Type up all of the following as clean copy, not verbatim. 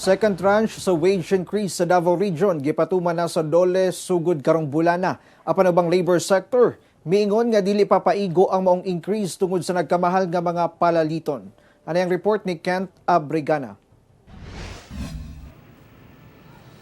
Second tranche sa wage increase sa Davao Region gipatuman na sa Dole sugod karong bulana. Apan ubang labor sector miingon nga dili papaigo ang maong increase tungod sa nagkamahal nga mga palaliton. Ano ang report ni Kent Abrigana?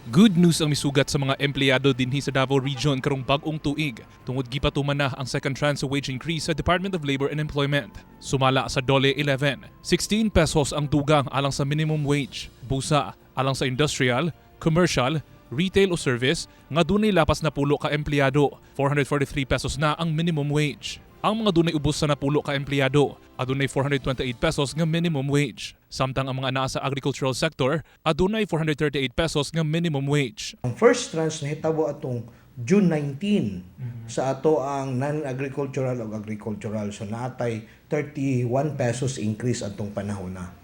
Good news ang misugat sa mga empleyado dinhi sa Davao Region karong bag-ong tuig tungod gipatuman na ang second tranche sa wage increase sa Department of Labor and Employment. Sumala sa Dole 11, 16 pesos ang dugang alang sa minimum wage, busa alang sa industrial, commercial, retail o service nga dunay lapas na pulo ka empleyado, 443 pesos na ang minimum wage. Ang mga dunay ubos sa napulo ka empleyado, adunay 428 pesos nga minimum wage. Samtang ang mga naa sa agricultural sector, adunay 438 pesos nga minimum wage. Ang first tranche nahitabo atong June 19 sa ato ang non-agricultural o agricultural. So naatay 31 pesos increase atong panahon na.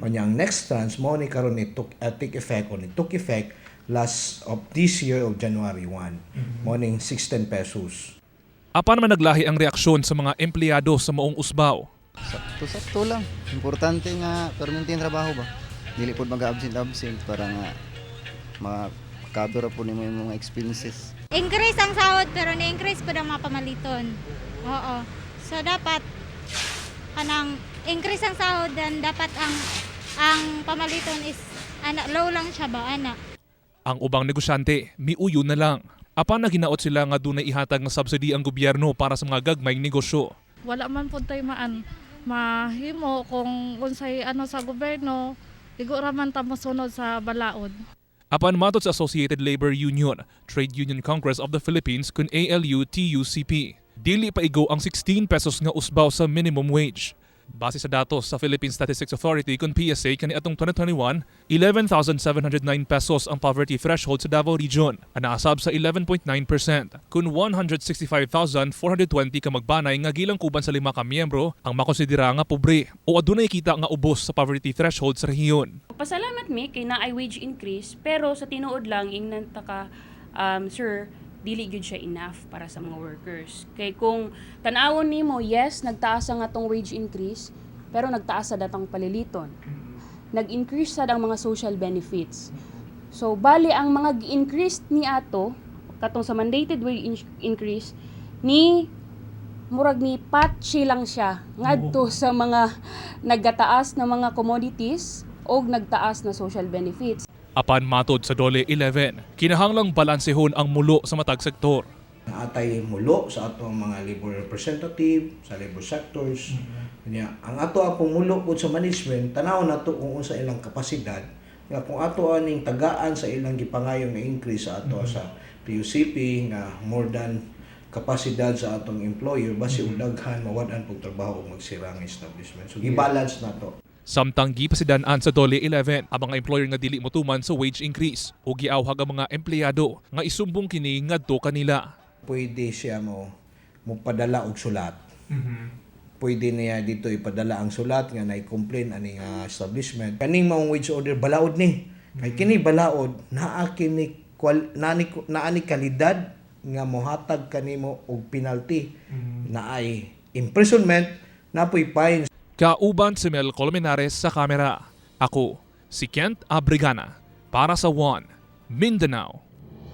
Kanya ang next tranche mo ni karon ni took effect last of this year of January 1. Morning 16 pesos. Apan naman naglahi ang reaksyon sa mga empleyado sa maong usbaw. Sakto lang. Importante nga permanente ang trabaho ba? Dili pod mag-absent para nga makabura po nimo yung mga expenses. Increase ang sahod pero na-increase pa ang mga pamaliton. Oo. So dapat kanang increase ang sahod dan dapat ang pamaliton is low lang siya ba ana. Ang ubang negosyante miuyo na lang. Apan na ginaot sila nga dunay ihatag nga subsidy ang gobyerno para sa mga gagmayng negosyo. Wala man pud tay mahimo kung unsay sa gobyerno, igo ra man ta mosunod sa balaod. Apan matod sa Associated Labor Union, Trade Union Congress of the Philippines kun ALU-TUCP, dili pa igo ang 16 pesos nga usbaw sa minimum wage. Base sa datos sa Philippine Statistics Authority kun PSA kaniadtong 2021, 11,709 pesos ang poverty threshold sa Davao Region, anaasab sa 11.9% kun 165,420 ka magbanay nga gilang kuban sa 5 ka miyembro ang makonsidera nga pobre o adunay kita nga ubos sa poverty threshold sa rehiyon. Pasalamat mi kay naay wage increase pero sa tinuod lang ingnan ta ka sir dili gyud siya enough para sa mga workers. Kay kung tan-awon nimo, yes, nagtaas ang atong wage increase, pero nagtaas sa datang paliliton. Nag-increase sad ang mga social benefits. So bali ang mga gi-increase ni ato katong sa mandated wage increase ni murag ni patchy lang siya ngadto sa mga naggataas na mga commodities o nagtaas na social benefits. Apan matod sa Dole 11, kinahanglang balansehon ang mulo sa matag sektor. Naatay mulo sa atong mga labor representative, sa labor sectors. Kanya, ang ato apong mulo po sa management, tanaw na to kung unsa ilang kapasidad. Nga kung ato aning tagaan sa ilang gipangayong nga increase sa ato sa PUCP nga more than kapasidad sa atong employer, basi udaghan mawad-an pog trabaho o magsirang establishment. So i-balance na to. Samtang gipasidan-an sa Dole 11 ang mga employer nga dili motuman sa wage increase o giawhag ang mga empleyado nga isumbong kini ngadto kanila. Pwede siya mo padala og sulat. Pwede niya dito ipadala ang sulat nga na-complain aning establishment. Kaning maong wage order balaod ni. Kay kini balaod naa ni kalidad nga mohatag kanimo og penalty. Naay imprisonment, napoy fine. Kauban si Mel Colmenares sa kamera. Ako, si Kent Abrigana para sa One Mindanao.